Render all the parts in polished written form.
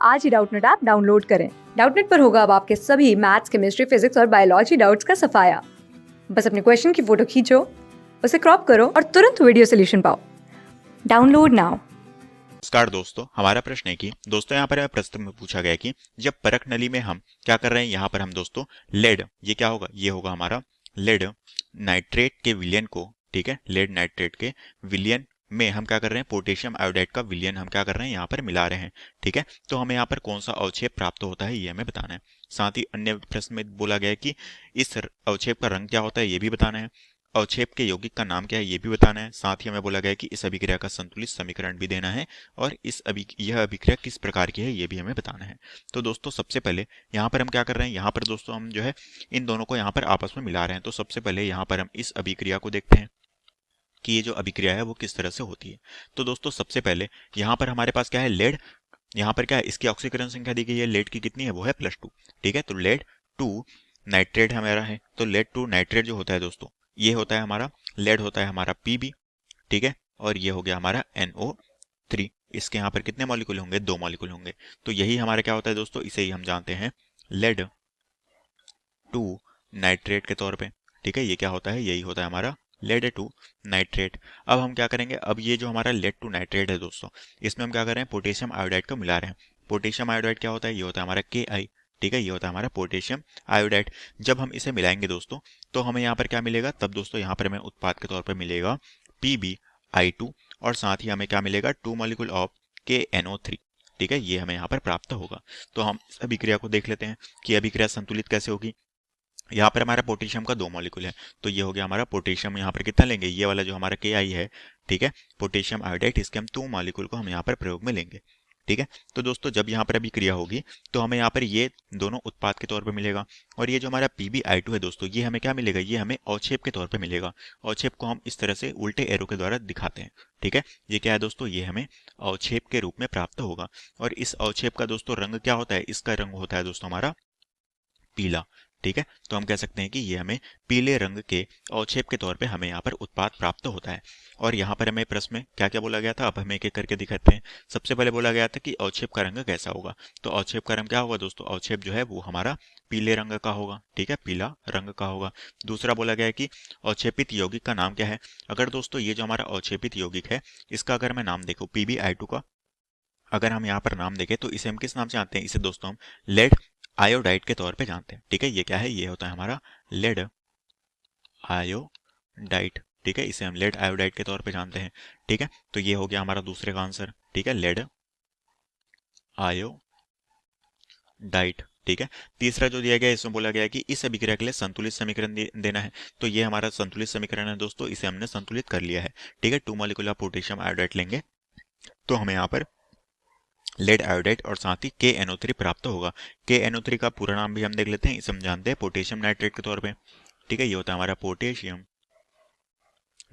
आज ही Doubtnut app download करें। Doubtnut पर होगा अब आपके सभी मैथ्स, केमिस्ट्री, फिजिक्स और बायोलॉजी डाउट्स का सफाया। बस अपने क्वेश्चन की फोटो खींचो, उसे क्रॉप करो और तुरंत वीडियो सोल्यूशन पाओ। Download now. नमस्कार दोस्तों, हमारा प्रश्न है कि दोस्तों यहाँ पर प्रश्न में पूछा गया है कि जब परख नली में हम क्या कर रहे हैं, यहाँ पर हम दोस्तों लेड, ये क्या होगा, ये होगा हमारा लेड नाइट्रेट के विलयन को, ठीक है, लेड नाइट्रेट के विलयन में हम क्या कर रहे हैं, पोटेशियम आयोडाइड का विलयन हम क्या कर रहे हैं, यहाँ पर मिला रहे हैं। ठीक है, तो हमें यहाँ पर कौन सा अवक्षेप प्राप्त होता है ये हमें बताना है। साथ ही अन्य प्रश्न में बोला गया है कि इस अवक्षेप का रंग क्या होता है ये भी बताना है, अवक्षेप के यौगिक का नाम क्या है ये भी बताना है। साथ ही हमें बोला गया है कि इस अभिक्रिया का संतुलित समीकरण भी देना है और यह अभिक्रिया किस प्रकार की है ये भी हमें बताना है। तो दोस्तों सबसे पहले यहाँ पर हम क्या कर रहे हैं, यहाँ पर दोस्तों हम जो है इन दोनों को यहाँ पर आपस में मिला रहे हैं। तो सबसे पहले यहाँ पर हम इस अभिक्रिया को देखते हैं कि ये जो अभिक्रिया है वो किस तरह से होती है। तो दोस्तों सबसे पहले यहाँ पर हमारे पास क्या है, लेड, यहाँ पर क्या है, इसकी ऑक्सीकरण संख्या दी गई है, लेड की कितनी है, वो है +2। ठीक है, तो लेड 2 नाइट्रेट हमारा है, तो लेड 2 नाइट्रेट जो होता है दोस्तों, ये होता है हमारा लेड, होता है हमारा Pb। ठीक है, और ये हो गया हमारा NO3। इसके यहाँ पर कितने मॉलिक्यूल होंगे, 2 मॉलिक्यूल होंगे। तो यही हमारा क्या होता है दोस्तों, इसे ही हम जानते हैं लेड 2 नाइट्रेट के तौर पे। ठीक है, ये क्या होता है, यही होता है हमारा लेड 2 नाइट्रेट। अब हम क्या करेंगे, अब ये जो हमारा लेड 2 नाइट्रेट है दोस्तों, इसमें हम क्या कर रहे हैं, पोटेशियम आयोडाइड को मिला रहे हैं। पोटेशियम आयोडाइड क्या होता है, ये होता है हमारा Ki। ठीक है, ये होता है हमारा पोटेशियम आयोडाइड। जब हम इसे मिलाएंगे दोस्तों, तो हमें यहाँ पर क्या मिलेगा, तब दोस्तों यहाँ पर हमें उत्पाद के तौर पर मिलेगा PbI2 और साथ ही हमें क्या मिलेगा, 2 मॉलिक्यूल ऑफ KNO3। ठीक है, ये हमें यहाँ पर प्राप्त होगा। तो हम इस अभिक्रिया को देख लेते हैं कि अभिक्रिया संतुलित कैसे होगी। यहाँ पर हमारा पोटेशियम का 2 मॉलिक्यूल है, तो ये हो गया हमारा पोटेशियम, यहाँ पर कितना लेंगे, ये वाला जो हमारा Ki है, ठीक है, पोटेशियम आयोडाइड, इसके हम 2 मॉलिक्यूल को हम यहाँ पर प्रयोग में लेंगे। ठीक है, तो दोस्तों जब यहाँ पर अभी क्रिया होगी तो हमें यहाँ पर ये दोनों उत्पाद के तौर पे मिलेगा। और ये जो हमारा PbI2 है दोस्तों, ये हमें क्या मिलेगा, ये हमें अवक्षेप के तौर पे मिलेगा। अवक्षेप को हम इस तरह से उल्टे एरो के द्वारा दिखाते हैं। ठीक है, ये क्या है दोस्तों, ये हमें अवक्षेप के रूप में प्राप्त होगा। और इस अवक्षेप का दोस्तों रंग क्या होता है, इसका रंग होता है दोस्तों हमारा पीला। ठीक है, तो हम कह सकते हैं कि ये हमें पीले रंग के अवक्षेप के तौर पे हमें यहाँ पर उत्पाद प्राप्त होता है। और यहाँ पर हमें प्रश्न में क्या क्या बोला गया था, अब हमें एक एक करके दिखाते हैं। सबसे पहले बोला गया था कि अवक्षेप का रंग कैसा होगा, तो अवक्षेप का रंग क्या होगा दोस्तों, अवक्षेप जो है वो हमारा पीले रंग का होगा। ठीक है, पीला रंग का होगा। दूसरा बोला गया है कि अवक्षेपित यौगिक का नाम क्या है। अगर दोस्तों ये जो हमारा अवक्षेपित यौगिक है, इसका अगर मैं नाम देखूं PbI2 का, अगर हम यहाँ पर नाम देखें तो इसे हम किस नाम से जानते हैं, इसे दोस्तों हम लेड आयोडाइड के तौर पे जानते हैं। ठीक है, ये क्या है, ये होता है हमारा लेड आयोडाइड। ठीक है, इसे हम लेड आयोडाइड के तौर पे जानते हैं। ठीक है, तो ये हो गया हमारा दूसरे का आंसर। ठीक है, लेड आयोडाइड। ठीक है, तीसरा जो दिया गया है इसमें बोला गया है कि इस अभिक्रिया के लिए संतुलित समीकरण देना है। तो ये हमारा संतुलित समीकरण है दोस्तों, इसे हमने संतुलित कर लिया है। ठीक है, 2 मॉलिक्यूल पोटेशियम आयोडाइड लेंगे तो हमें यहाँ पर लेड आयोडाइड और साथ ही KNO3 प्राप्त होगा। KNO3 का पूरा नाम भी हम देख लेते हैं, इसे हम जानते हैं पोटेशियम नाइट्रेट के तौर पे। ठीक है, ये होता है हमारा पोटेशियम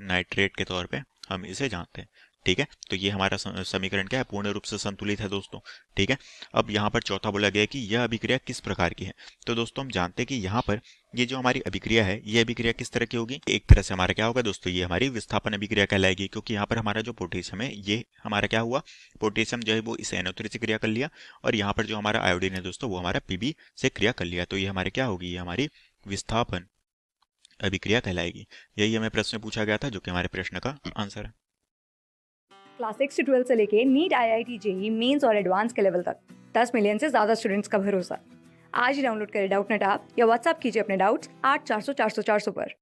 नाइट्रेट के तौर पे हम इसे जानते हैं। ठीक है, तो ये हमारा समीकरण क्या है, पूर्ण रूप से संतुलित है दोस्तों। ठीक है, अब यहाँ पर चौथा बोला गया है कि यह अभिक्रिया किस प्रकार की है। तो दोस्तों हम जानते हैं कि यहाँ पर ये जो हमारी अभिक्रिया है, ये अभिक्रिया किस तरह की होगी, एक तरह से हमारा क्या होगा दोस्तों, ये हमारी विस्थापन अभिक्रिया कहलाएगी। क्योंकि यहाँ पर हमारा जो पोटेशियम है, ये हमारा क्या हुआ, पोटेशियम जो है वो इस NO3 से क्रिया कर लिया, और यहाँ पर जो हमारा आयोडीन है दोस्तों, वो हमारा Pb से क्रिया कर लिया। तो ये हमारे क्या होगी, ये हमारी विस्थापन अभिक्रिया कहलाएगी। यही हमें प्रश्न में पूछा गया था, जो कि हमारे प्रश्न का आंसर है। क्लास 6 से 12 से लेके नीट, IIT, JEE मेंस और एडवांस के लेवल तक 10 मिलियन से ज्यादा स्टूडेंट्स का भरोसा। आज ही डाउनलोड करें डाउटनेट ऐप या व्हाट्सएप कीजिए अपने डाउट्स 8400 400 400 पर।